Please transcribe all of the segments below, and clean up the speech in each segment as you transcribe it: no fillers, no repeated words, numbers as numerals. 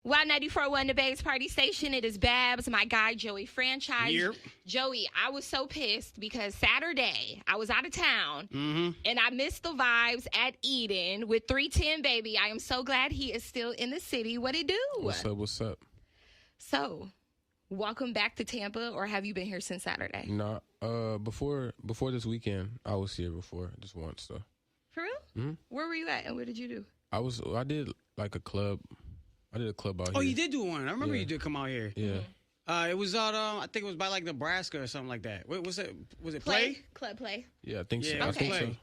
Y94.1, the Babes Party Station. It is Babs, my guy, Joey Franchise. Yep. Joey, I was so pissed because Saturday, I was out of town, and I missed the vibes at Eden with 310babii. I am so glad he is still in the city. What it do? What's up? What's up? So, welcome back to Tampa, or have you been here since Saturday? Nah, before this weekend, I was here before, just once, though. For real? Mm-hmm. Where were you at, and what did you do? I did like a club. I did a club out here. Oh, you did do one. I remember you did come out here. Yeah. It was out. I think it was by like Nebraska or something like that. What was it? Was it Play? Club Play. Yeah, I think so. Yeah, I think Play. so.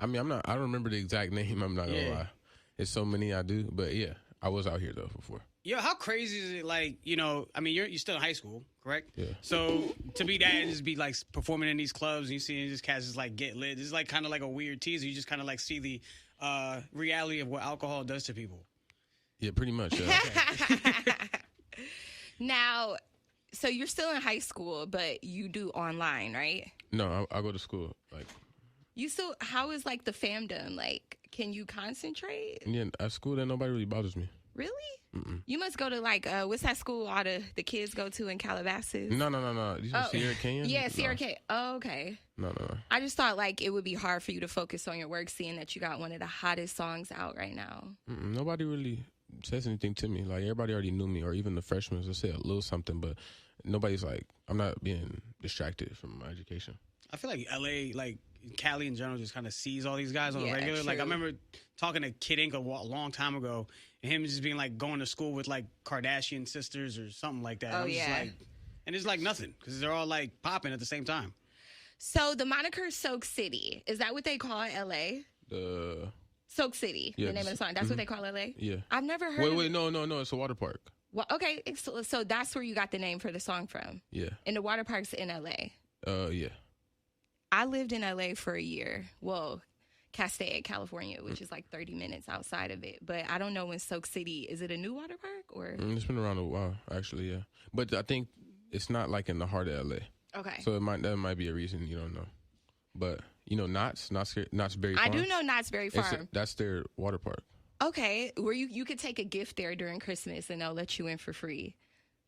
I mean, I don't remember the exact name. I'm not gonna lie. It's so many I do, but yeah, I was out here though before. Yo, how crazy is it? Like, I mean, you're still in high school, correct? Yeah. So to be that and just be like performing in these clubs, and you see these cats just like get lit. It's like kind of like a weird teaser. You just kind of like see the reality of what alcohol does to people. Yeah, pretty much. Yeah. Now, so you're still in high school, but you do online, right? No, I go to school. Like, You still, how is like the fandom? Like, can you concentrate? yeah, at school, then nobody really bothers me. Really? You must go to like, what's that school all the kids go to in Calabasas? No. You know Sierra Canyon? Yeah, Sierra Canyon. Oh, okay. No. I just thought like it would be hard for you to focus on your work, seeing that you got one of the hottest songs out right now. Nobody really says anything to me. Like, everybody already knew me, or even the freshmen will say a little something, but nobody's like, I'm not being distracted from my education. I feel like LA, like Cali in general, just kind of sees all these guys on a regular. True. Like, I remember talking to Kid Ink a long time ago, and him just being like going to school with like Kardashian sisters or something like that. Oh, I was yeah. just like, and it's like nothing because they're all like popping at the same time. So the moniker Soak City, is that what they call LA? The Soak City, Yeah, the name of the song. That's what they call LA? yeah. I've never heard Wait, no, it's a water park. Well, okay, so that's where you got the name for the song from. Yeah. And the water park's in LA. Yeah. I lived in LA for a year. Well, Castaic, California, which is like 30 minutes outside of it. But I don't know when Soak City, is it a new water park or? It's been around a while, actually, yeah. But I think it's not like in the heart of LA. Okay. So that might be a reason you don't know. But you know Knott's Berry Farm? I do know Knott's Berry Farm. That's their water park. Okay, where you could take a gift there during Christmas and they'll let you in for free.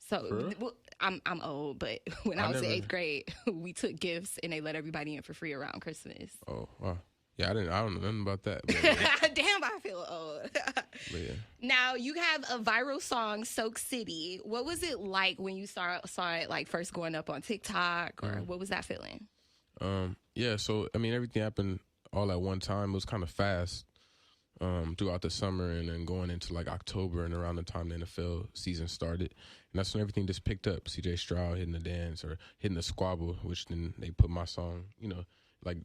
So well, I'm old, but when I was in 8th grade, we took gifts and they let everybody in for free around Christmas. Oh, wow. Yeah, I don't know nothing about that. But, Damn, I feel old. but yeah. Now, you have a viral song, Soak City. What was it like when you saw it like first going up on TikTok, or what was that feeling? Yeah, so, I mean, everything happened all at one time. It was kind of fast throughout the summer and then going into, like, October and around the time the NFL season started. And that's when everything just picked up. C.J. Stroud hitting the dance or hitting the squabble, which then they put my song, like,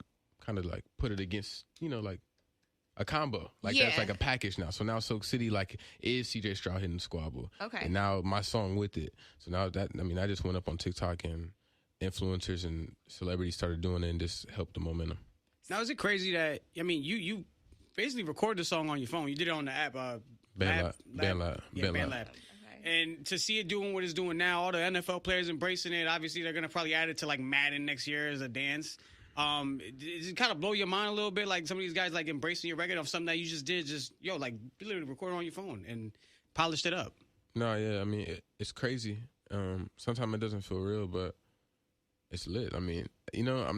kind of, like, put it against, like, a combo. Like, that's like a package now. So now Soak City, like, is C.J. Stroud hitting the squabble. Okay. And now my song with it. So now I just went up on TikTok and influencers and celebrities started doing it and just helped the momentum. Now, is it crazy that, I mean, you basically recorded the song on your phone. You did it on the app. BandLab. BandLab. And to see it doing what it's doing now, all the NFL players embracing it. Obviously, they're going to probably add it to, like, Madden next year as a dance. Does it kind of blow your mind a little bit? Like, some of these guys, like, embracing your record of something that you just did, like, literally record it on your phone and polished it up. No, yeah, I mean, it's crazy. Sometimes it doesn't feel real, but it's lit. I mean, I don't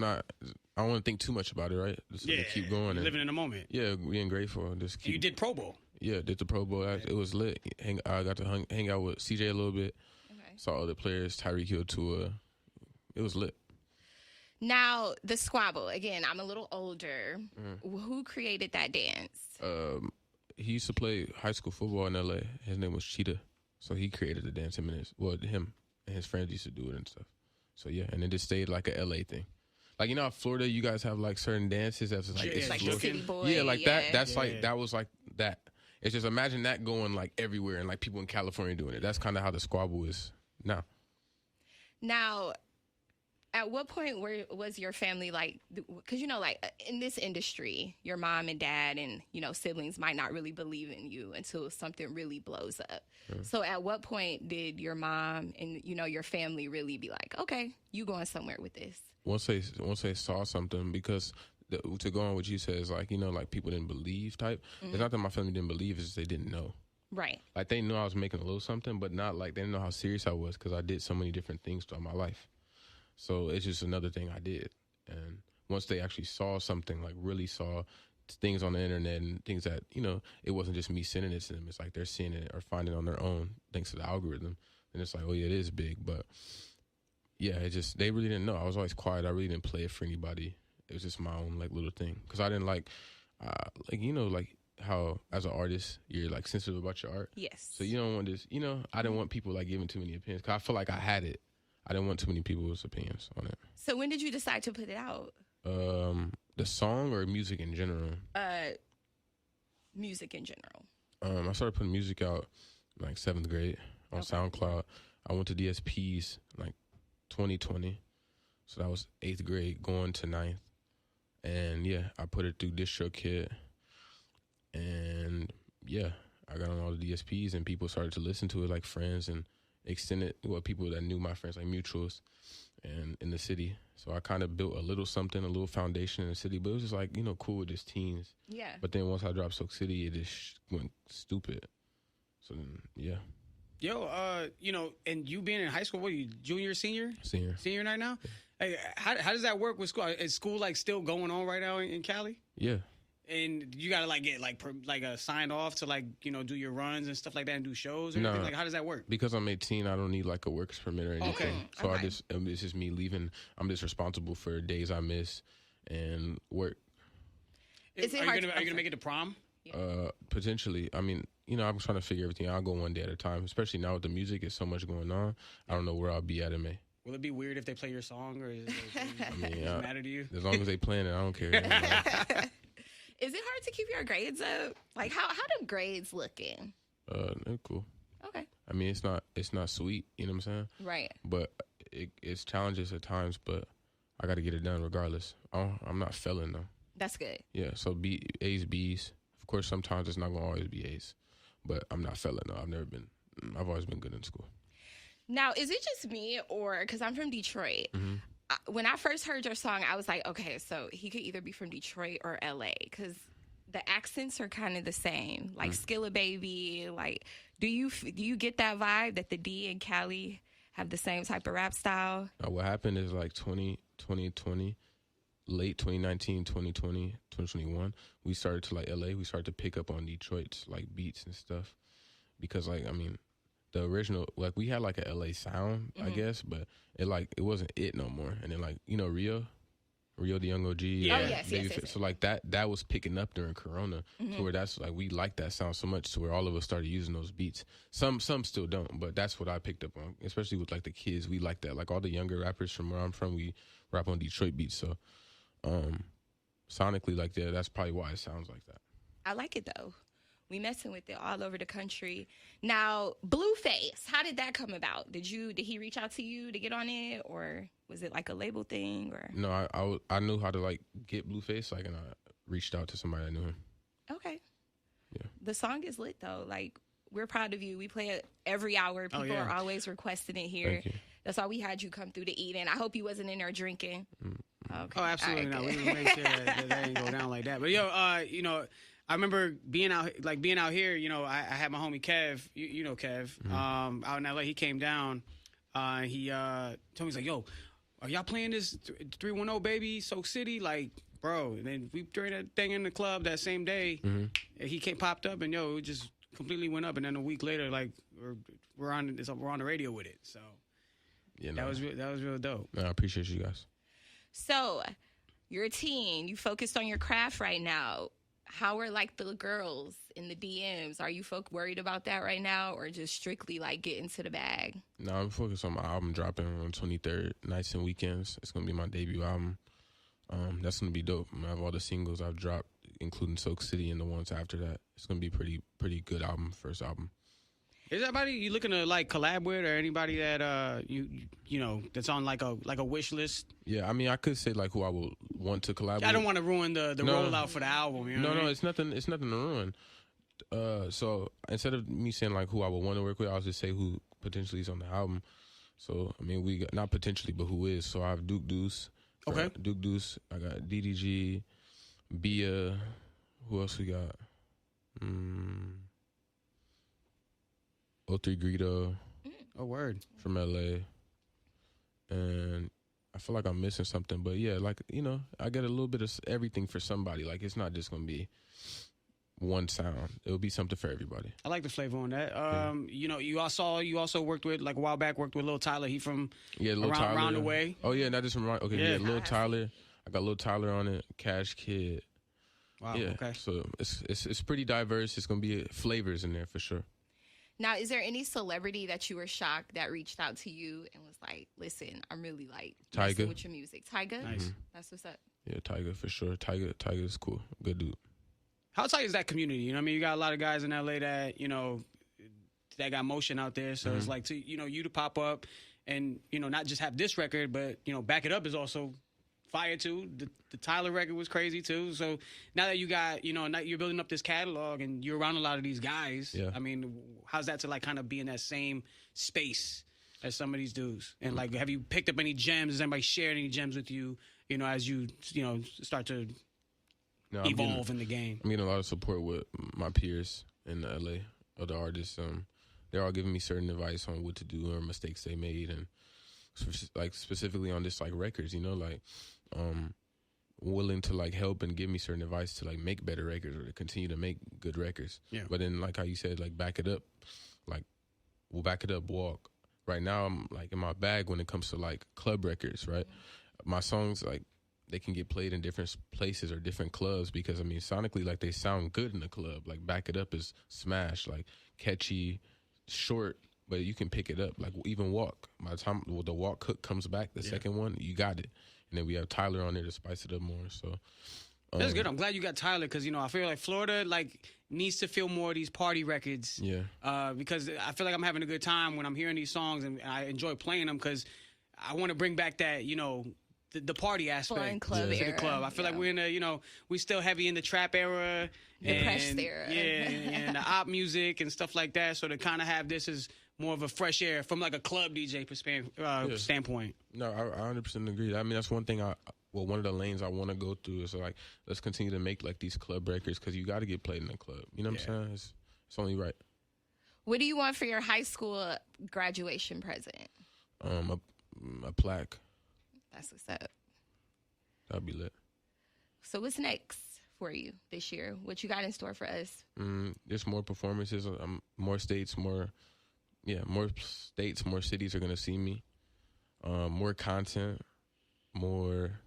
want to think too much about it, right? Just keep going. Living in the moment. Yeah, being grateful. Just keep. You did Pro Bowl. Yeah, did the Pro Bowl. It was lit. I got to hang out with CJ a little bit. Okay. Saw other players, Tyreek Hill, Tua. It was lit. Now, the squabble. Again, I'm a little older. Who created that dance? He used to play high school football in L.A. His name was Cheetah. So he created the dance. Him and his friends used to do it and stuff. So, yeah, and it just stayed like a L.A. thing. Like, how Florida, you guys have, like, certain dances that's like... It's like the city boy. Yeah, like that. That's like... That was like that. It's just imagine that going, like, everywhere and, like, people in California doing it. That's kind of how the squabble is now. Now, at what point was your family like, because, like in this industry, your mom and dad and, siblings might not really believe in you until something really blows up. So at what point did your mom and, your family really be like, okay, you going somewhere with this? Once they saw something, because to go on what you said is like, like people didn't believe type. It's not that my family didn't believe, it's just they didn't know. Right. Like they knew I was making a little something, but not like they didn't know how serious I was because I did so many different things throughout my life. So it's just another thing I did. And once they actually saw something, like really saw things on the internet and things that, it wasn't just me sending it to them. It's like they're seeing it or finding it on their own thanks to the algorithm. And it's like, oh yeah, it is big. But yeah, they really didn't know. I was always quiet. I really didn't play it for anybody. It was just my own like little thing. Cause I didn't like how as an artist, you're like sensitive about your art. Yes. So you don't want this, I didn't want people like giving too many opinions. Cause I feel like I had it. I didn't want too many people's opinions on it. So when did you decide to put it out? The song or music in general? Music in general. I started putting music out like 7th grade on SoundCloud. I went to DSPs like 2020. So that was 8th grade going to 9th. And yeah, I put it through DistroKid. And yeah, I got on all the DSPs and people started to listen to it, like friends and extended, people that knew my friends, like mutuals and in the city. So I kind of built a little something, a little foundation in the city, but it was just like, cool with just teens. Yeah. But then once I dropped Soak City, it just went stupid. So then, yeah. Yo, and you being in high school, what are you, junior, senior? Senior right now? Yeah. Hey, how does that work with school? Is school like still going on right now in Cali? Yeah. And you gotta like get like a sign off to like do your runs and stuff like that and do shows or anything? Like how does that work? Because I'm 18, I don't need like a works permit or anything. Okay. So it's just me leaving. I'm just responsible for days I miss and work. Are you gonna make it to prom? Yeah. Potentially. I mean, I'm trying to figure everything out. I'll go one day at a time. Especially now with the music, there's so much going on. I don't know where I'll be at in May. Will it be weird if they play your song or does does it matter to you? As long as they playing it, I don't care. Is it hard to keep your grades up? Like how do grades looking? They're cool. Okay. I mean, it's not sweet, you know what I'm saying? Right. But it's challenges at times, but I got to get it done regardless. I'm not failing though. That's good. Yeah, so A's, B's. Of course, sometimes it's not going to always be A's, but I'm not failing though. I've always been good in school. Now, is it just me or, because I'm from Detroit, Mm-hmm. When I first heard your song, I was like, okay, so he could either be from Detroit or LA because the accents are kind of the same. Like Skilla Baby, like, do you get that vibe that the D and Cali have the same type of rap style? What happened is like 2020, late 2019, 2020, 2021, we started to like LA, we started to pick up on Detroit's like beats and stuff because like, I mean, the original, like we had like a LA sound, I guess, but it wasn't it no more. And then like, Rio the Young OG. Yeah. Oh, yes. So like that was picking up during Corona to where that's like, we like that sound so much to where all of us started using those beats. Some still don't, but that's what I picked up on, especially with like the kids. We like that. Like all the younger rappers from where I'm from, we rap on Detroit beats. So sonically like that, that's probably why it sounds like that. I like it though. We messing with it all over the country. Now, Blueface, how did that come about? Did he reach out to you to get on it, or was it like a label thing? Or no, I knew how to like get Blueface, like, and I reached out to somebody that knew him. Okay. Yeah. The song is lit though. Like, we're proud of you. We play it every hour. People are always requesting it here. Thank you. That's why we had you come through to eat. And I hope you wasn't in there drinking. Okay. Oh, absolutely All not. right, We good. make sure that ain't go down like that. But yo, I remember being out here. I had my homie Kev. You know Kev. Out in LA, he came down. He told me, he's like, "Yo, are y'all playing this 310babii Soak City?" Like, bro. And then we during that thing in the club that same day, he popped up, and it just completely went up. And then a week later, like we're on the radio with it. So Yeah, that was real dope. No, I appreciate you guys. So, you're a teen. You focused on your craft right now. How are like the girls in the DMs? Are you folk worried about that right now, or just strictly like getting to the bag? No, I'm focused on my album dropping on 23rd, nights and weekends. It's gonna be my debut album. That's gonna be dope. I have all the singles I've dropped, including Soak City and the ones after that. It's gonna be pretty good album, first album. Is there anybody you looking to like collab with, or anybody that you know that's on like a wish list? Yeah, I mean, I could say like who I would want to collab with. I don't want to ruin the rollout for the album. You know what I mean? It's nothing. It's nothing to ruin. So instead of me saying like who I would want to work with, I'll just say who potentially is on the album. So I mean, we got, not potentially, but who is. So I have Duke Deuce. Okay. Duke Deuce. I got DDG, Bia. Who else we got? 03 Greedo Oh, word. from LA. And I feel like I'm missing something. But yeah, like, I get a little bit of everything for somebody. Like, it's not just going to be one sound. It'll be something for everybody. I like the flavor on that. You also worked with, like, a while back, worked with Lil Tyler. He from around the way. Oh, yeah, not just from okay, yeah, Lil Tyler. I got Lil Tyler on it, Cash Kid. Wow, yeah, okay. So it's pretty diverse. It's going to be flavors in there for sure. Now, is there any celebrity that you were shocked that reached out to you and was like, listen, I'm really like messing with your music? Tyga? Nice. That's what's up. Yeah, Tyga for sure. Tyga's cool. Good dude. How tight is that community? You know what I mean? You got a lot of guys in LA that, that got motion out there. So it's like, you to pop up and, not just have this record, but, back it up is also fire too. The Tyler record was crazy too. So now that you got, now you're building up this catalog and you're around a lot of these guys. Yeah. I mean, how's that to like kind of be in that same space as some of these dudes? And like, have you picked up any gems? Has anybody shared any gems with you, as you, start to evolve in the game? I'm getting a lot of support with my peers in LA, other artists. They're all giving me certain advice on what to do or mistakes they made, and like specifically on this like records, willing to like help and give me certain advice to like make better records or to continue to make good records. Yeah. But then like how you said, like back it up, like we'll back it up, walk. Right now I'm like in my bag when it comes to like club records, right? My songs like they can get played in different places or different clubs because I mean sonically like they sound good in the club. Like back it up is smash, like catchy, short, but you can pick it up. Like even walk. By the time the walk hook comes back, the second one, you got it. And then we have Tyler on there to spice it up more. So that's good. I'm glad you got Tyler because I feel like Florida like needs to feel more of these party records. Yeah. Because I feel like I'm having a good time when I'm hearing these songs and I enjoy playing them because I want to bring back that the party aspect Fun club to era. the club. I feel like we're in a we still heavy in the trap era, the press era. Yeah, and the op music and stuff like that. So to kind of have this as more of a fresh air from like a club DJ standpoint. No, I 100% agree. I mean, that's one thing one of the lanes I want to go through is like, let's continue to make like these club records because you got to get played in the club. You know what I'm saying? It's only right. What do you want for your high school graduation present? A plaque. That's what's up. That'd be lit. So what's next for you this year? What you got in store for us? There's more performances, more states, more states, more cities are gonna see me. More content, more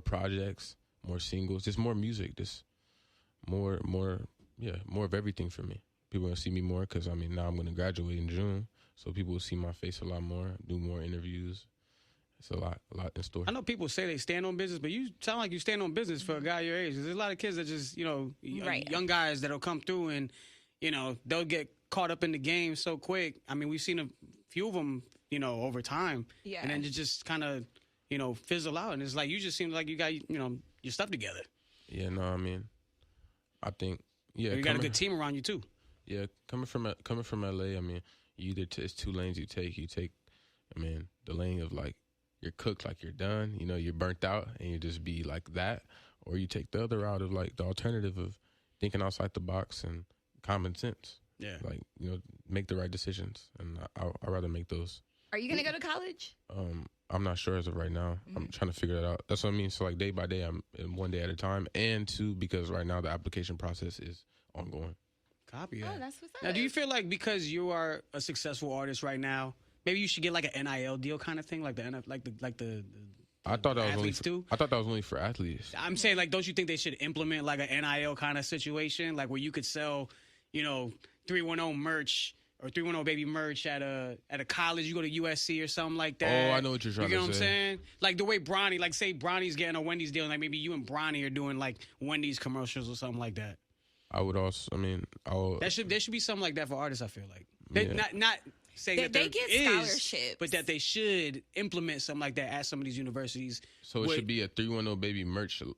projects, more singles, just more music, just more of everything for me. People are gonna see me more because now I'm gonna graduate in June, so people will see my face a lot more, do more interviews. It's a lot in store. I know people say they stand on business, but you sound like you stand on business for a guy your age. There's a lot of kids that just, young guys that'll come through and, they'll get caught up in the game so quick. I mean, we've seen a few of them, over time. Yeah. And then it just kind of, fizzle out. And it's like, you just seem like you got, your stuff together. Yeah, no, I think, yeah. You got a good team around you, too. Yeah, coming from LA, you either it's two lanes you take. You take, the lane of like, you're cooked like you're done, you're burnt out and you just be like that. Or you take the other route of like the alternative of thinking outside the box and common sense. Yeah. Like, make the right decisions. And I'd rather make those. Are you going to go to college? I'm not sure as of right now. I'm trying to figure that out. That's what I mean. So like day by day, I'm one day at a time. And two, because right now the application process is ongoing. Copy that. Oh, that's what's up. Now, do you feel like because you are a successful artist right now, maybe you should get like an NIL deal kind of thing, like the I thought that was athletes only do? I thought that was only for athletes. I'm saying, like, don't you think they should implement like an NIL kind of situation, like where you could sell, 310 merch or 310babii merch at a college? You go to USC or something like that. Oh, I know what you're trying to say. You know what I'm saying? Like the way Bronny, like say Bronny's getting a Wendy's deal, and like maybe you and Bronny are doing like Wendy's commercials or something like that. I would also. There should be something like that for artists. I feel like not saying that they get scholarships, but that they should implement something like that at some of these universities. So it should be a 310babii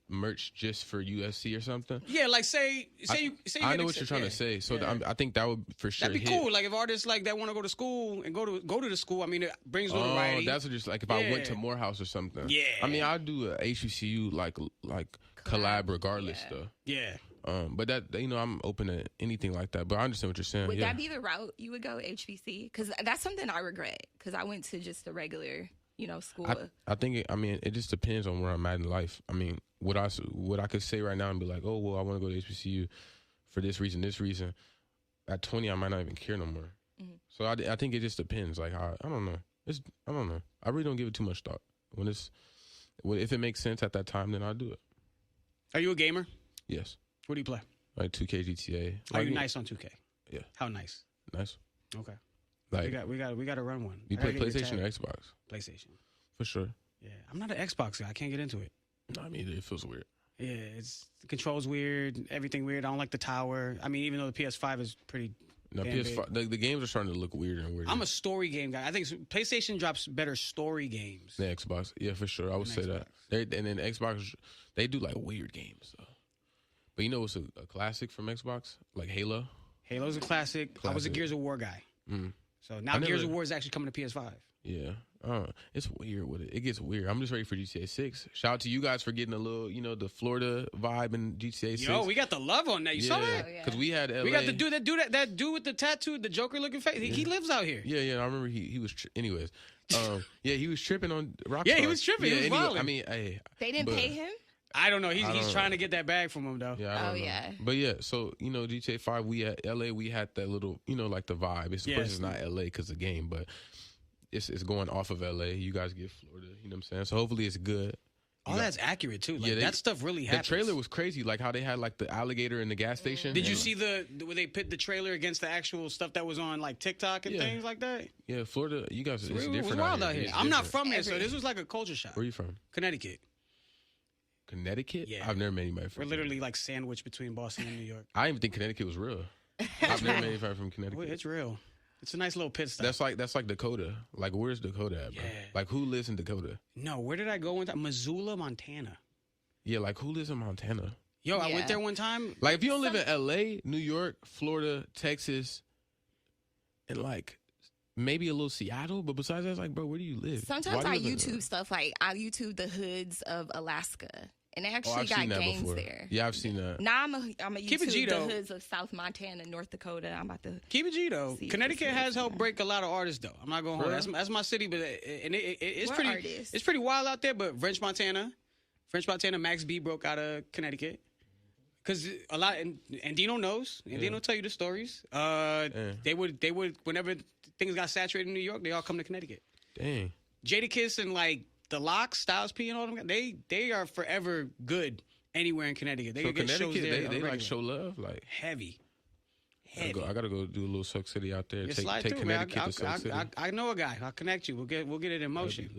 merch just for USC or something. Yeah, like say you I know what you're trying to say. So I think that would for sure. That'd be cool. Like if artists like that want to go to school and go to the school. I mean, it brings notoriety. Oh, that's what just like if I went to Morehouse or something. Yeah. I'll do a HBCU like collab regardless though. Yeah. But that, I'm open to anything like that. But I understand what you're saying. Would yeah. that be the route you would go, HBC? Because that's something I regret. Because I went to just a regular, school. I think it just depends on where I'm at in life. I mean, what I could say right now and be like, oh well, I want to go to HBCU for this reason. At 20, I might not even care no more. Mm-hmm. So I think it just depends. Like I don't know. I don't know. I really don't give it too much thought. If it makes sense at that time, then I'll do it. Are you a gamer? Yes. What do you play? Like 2K GTA. Are you nice on 2K? Yeah. How nice? Nice. Okay. Like we got to run one. You play PlayStation or Xbox? PlayStation. For sure. Yeah, I'm not an Xbox guy. I can't get into it. No, I mean it feels weird. Yeah, the controls weird, everything weird. I don't like the tower. I mean, even though the PS5 is pretty. No, PS5. The games are starting to look weirder and weirder. I'm a story game guy. I think PlayStation drops better story games. The Xbox, yeah, for sure. I would say that. And then Xbox, they do like weird games though. But what's a classic from Xbox? Like Halo. Halo's a classic. I was a Gears of War guy. Mm. So now Gears of War is actually coming to PS5. Yeah. It's weird with it. It gets weird. I'm just ready for GTA 6. Shout out to you guys for getting a little, the Florida vibe in GTA 6. Yo, we got the love on that. You saw that? Because we had LA. We got the dude that dude with the tattoo, the Joker looking face. He lives out here. Yeah. I remember he was. Anyways, he was tripping on Rockstar. Yeah, he was tripping. He was wilding. I mean, hey, they didn't pay him. I don't know. He's trying to get that bag from him though. Yeah. I don't know. Yeah. But yeah, so GTA 5, we at LA, we had that little, like the vibe. Of course, it's not LA because the game, but. It's going off of LA. You guys get Florida. You know what I'm saying? So hopefully it's good. All that's accurate too. Like that stuff really happens. The trailer was crazy. Like how they had like the alligator in the gas station. Did you see where they pit the trailer against the actual stuff that was on like TikTok and things like that? Yeah, Florida. You guys, it's different. It was wild out here. I'm not from here, so this was like a culture shock. Where are you from? Connecticut. Connecticut? Yeah. I've never met anybody from. We're literally like sandwiched between Boston and New York. I didn't even think Connecticut was real. I've never met anybody from Connecticut. Well, it's real. It's a nice little pit stop. That's like Dakota. Like where's Dakota at, bro? Yeah. Like who lives in Dakota? No, where did I go one time? Missoula, Montana. Yeah, like who lives in Montana? Yo, I went there one time. Like if you don't live in LA, New York, Florida, Texas, and like maybe a little Seattle, but besides that, it's like, bro, where do you live? Sometimes I YouTube stuff. Like I YouTube the hoods of Alaska. And they actually got games before. there. Yeah, I've seen that. Now I'm a YouTube the hoods of South Montana, North Dakota. I'm about to keep it G though. Connecticut has helped break a lot of artists though. I'm not going to hold. That's my city, but it's pretty. Artists? It's pretty wild out there. But French Montana, Max B broke out of Connecticut because a lot. And Dino knows. And Dino tell you the stories. They would whenever things got saturated in New York, they all come to Connecticut. Dang. Jadakiss and like. The Locks, Styles P, and all them, they are forever good anywhere in Connecticut. They get shows there. They like show love, like heavy. I gotta go do a little Soak City out there. Take through, Connecticut to Soak City. I know a guy. I'll connect you. We'll get it in motion.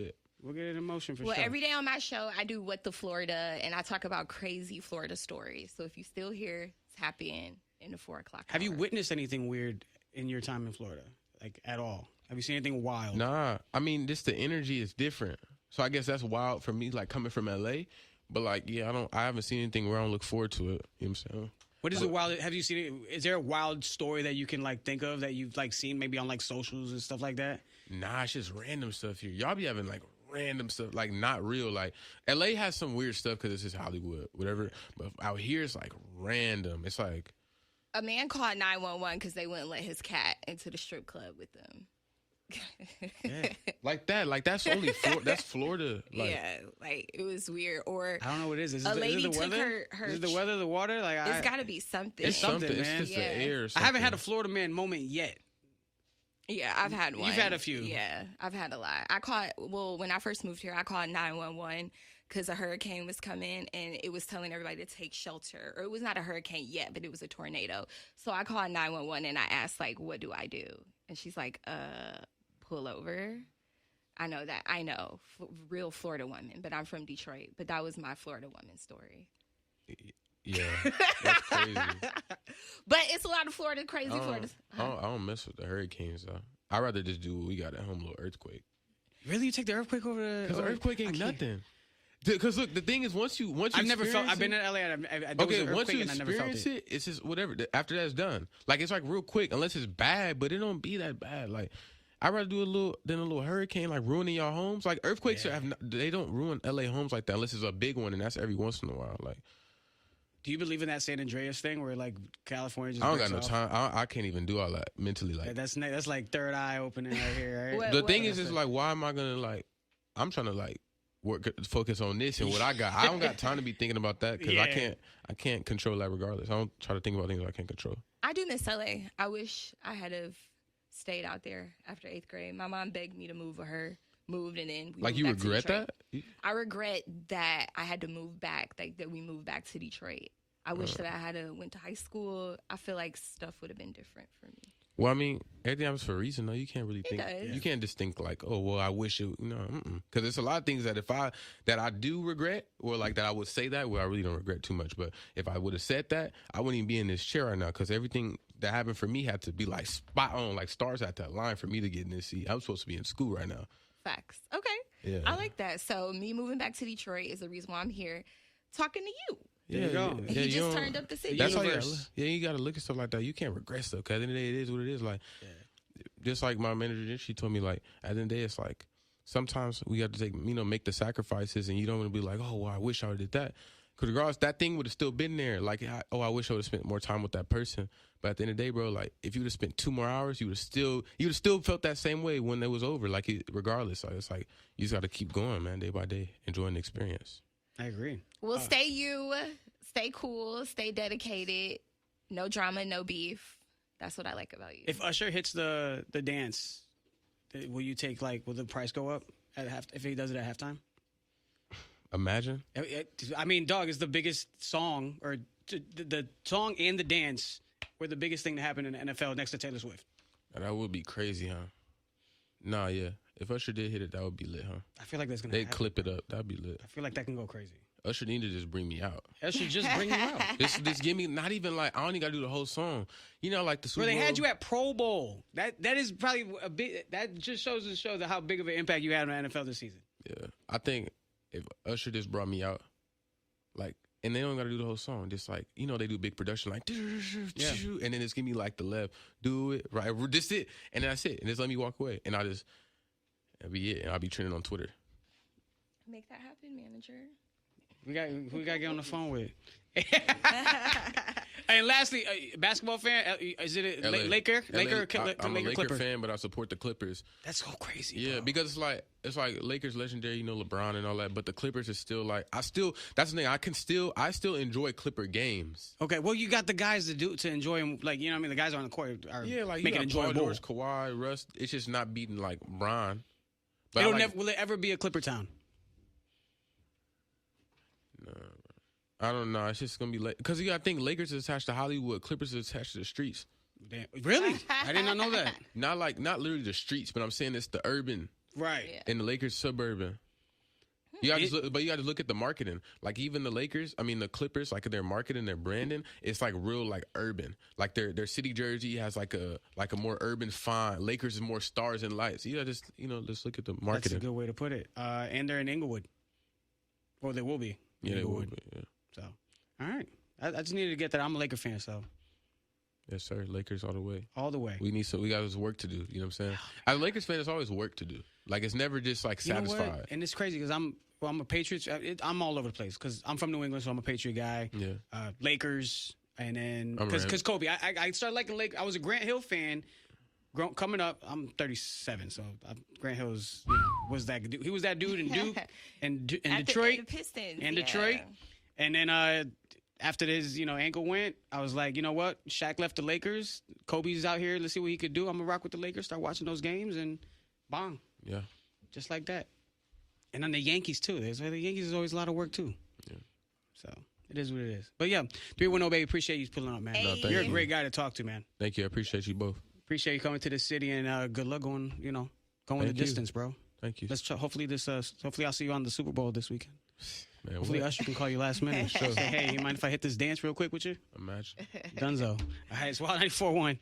We'll get it in motion for sure. Well, every day on my show, I do What the Florida, and I talk about crazy Florida stories. So if you still here, tap in the 4 o'clock hour. Have you witnessed anything weird in your time in Florida, like at all? Have you seen anything wild? Nah, I mean, just the energy is different. So I guess that's wild for me, like coming from LA. But like, I haven't seen anything where I don't look forward to it. You know what I'm saying? What is the wild? Have you seen it? Is there a wild story that you can like think of that you've like seen maybe on like socials and stuff like that? Nah, it's just random stuff here. Y'all be having like random stuff, like not real. Like LA has some weird stuff because it's just Hollywood, whatever. But out here, it's like random. It's like a man called 911 because they wouldn't let his cat into the strip club with them. Like that's only that's Florida. Like, yeah, like it was weird. Or I don't know what it is. Is a lady the took weather? her. Is it the weather, the water? Like it's got to be something. It's something, man. It's just the air. I haven't had a Florida man moment yet. Yeah, I've had one. You've had a few. Yeah, I've had a lot. When I first moved here, I called 911 because a hurricane was coming and it was telling everybody to take shelter. Or it was not a hurricane yet, but it was a tornado. So I called 911 and I asked, like, what do I do? And she's like, pull over. I know, real Florida woman, but I'm from Detroit. But that was my Florida woman story. Yeah, that's crazy. But it's a lot of crazy Florida. I don't mess with the hurricanes though. I'd rather just do what we got at home, a little earthquake. Really, you take the earthquake over the? Because the earthquake ain't nothing. Because look, the thing is, once you I've never felt. I've been in LA. Once you experience it, it's just whatever. After that's done, like it's like real quick, unless it's bad, but it don't be that bad. Like I'd rather do a little hurricane, like ruining your homes. Like earthquakes they don't ruin LA homes like that unless it's a big one, and that's every once in a while. Like Do you believe in that San Andreas thing where like California just I don't got breaks no off? time. I can't even do all that mentally. Like That's like third eye opening right here. Right? What- the thing is like, why am I gonna like? I'm trying to like focus on this and what I got. I don't got time to be thinking about that because I can't control that regardless. I don't try to think about things I can't control. I do miss LA. I wish I had have stayed out there after 8th grade. My mom begged me to move with her. Moved and then we Like moved you back to regret Detroit. that? I regret that I had to move back. Like that we moved back to Detroit. I wish that I had went to high school. I feel like stuff would have been different for me. Well, I mean, everything happens for a reason, though. You can't really think. does. You can't just think like, oh, well, I wish it. Because there's a lot of things that that I do regret, or like that I would say that. Well, I really don't regret too much. But if I would have said that, I wouldn't even be in this chair right now. Because everything that happened for me had to be like spot on, like stars had to align for me to get in this seat. I'm supposed to be in school right now. Facts. Okay. Yeah. I like that. So me moving back to Detroit is the reason why I'm here talking to you. There you go. He just turned up the city. That's how Universe. you got to look at stuff like that. You can't regret stuff. Because at the end of the day, it is what it is. Like, just like my manager, she told me, like, at the end of the day, it's like, sometimes we have to take, make the sacrifices, and you don't want to be like, oh, well, I wish I would have did that. Because regardless, that thing would have still been there. Like, I wish I would have spent more time with that person. But at the end of the day, bro, like, if you would have spent 2 more hours, you would have still felt that same way when it was over. Like, regardless, like, it's like, you just got to keep going, man, day by day, enjoying the experience. I agree. Well, stay you, stay cool, stay dedicated, no drama, no beef. That's what I like about you. If Usher hits the dance, will you take will the price go up at if he does it at halftime? Imagine. I mean, dog, is the biggest song, or the song and the dance were the biggest thing to happen in the NFL next to Taylor Swift. That would be crazy, huh? Nah, yeah. If Usher did hit it, that would be lit, huh? I feel like that's gonna. They'd clip it up. That'd be lit. I feel like that can go crazy. Usher need to just bring me out. Usher just bring you out. This give me not even like I don't even gotta do the whole song. Like the Super Bro, they Bowl. had you at Pro Bowl. That is probably a bit. That just shows how big of an impact you had on the NFL this season. Yeah, I think if Usher just brought me out, like, and they don't gotta do the whole song. Just like they do big production, like, and then it's give me like the left, do it right, just it, and then that's it, and just let me walk away, and that'll be it, and I'll be trending on Twitter. Make that happen, manager. We got to get on the phone with. And lastly, basketball fan, is it a Laker? I'm a Laker Laker Clipper fan, but I support the Clippers. That's so crazy. Yeah, bro. because it's like Lakers legendary, LeBron and all that, but the Clippers is still like that's the thing. I still enjoy Clipper games. Okay, well, you got the guys to enjoy them. Like, you know what I mean? The guys on the court are like making you got enjoyable. Paul George, Kawhi, Russ. It's just not beating like Bron. But Will it ever be a Clipper town? No, I don't know. It's just gonna be because you gotta think Lakers is attached to Hollywood, Clippers is attached to the streets. Damn. Really? I did not know that. Not literally the streets, but I'm saying it's the urban, Right. Yeah. and the Lakers suburban. You got to look at the marketing. Like even the Clippers, like their marketing, their branding, it's like real like urban. Like their city jersey has like a more urban font. Lakers is more stars and lights. You gotta just look at the marketing. That's a good way to put it. And they're in Inglewood. Well, they will be. Yeah, they Inglewood. would. Yeah. So, all right. I just needed to get that. I'm a Laker fan, so Yes, sir. Lakers all the way. all the way. We got this work to do. You know what I'm saying? As a Lakers fan, there's always work to do. Like it's never just like You know satisfied. what? And it's crazy because I'm a Patriots. I'm all over the place because I'm from New England, so I'm a Patriot guy. Yeah. Lakers, and then I'm because Kobe. I started liking Lakers. I was a Grant Hill fan. Coming up, I'm 37, so Grant Hill was that dude. He was that dude in Duke and Detroit The Pistons. and yeah. Detroit. And then after his ankle went, I was like, you know what? Shaq left the Lakers. Kobe's out here. Let's see what he could do. I'm gonna rock with the Lakers. Start watching those games and bang, Yeah. just like that. And then the Yankees too. The Yankees is always a lot of work too. Yeah. So it is what it is. But yeah, 310 baby. Appreciate you pulling up, man. Hey. No, thank You're a you. great guy to talk to, man. Thank you. I appreciate you both. Appreciate you coming to the city and good luck going the Thank you. distance, bro. Thank you. Hopefully I'll see you on the Super Bowl this weekend. Man, Hopefully what? Usher can call you last minute. Say, hey, you mind if I hit this dance real quick with you? Imagine. Dunzo. All right, it's Wild 94.1.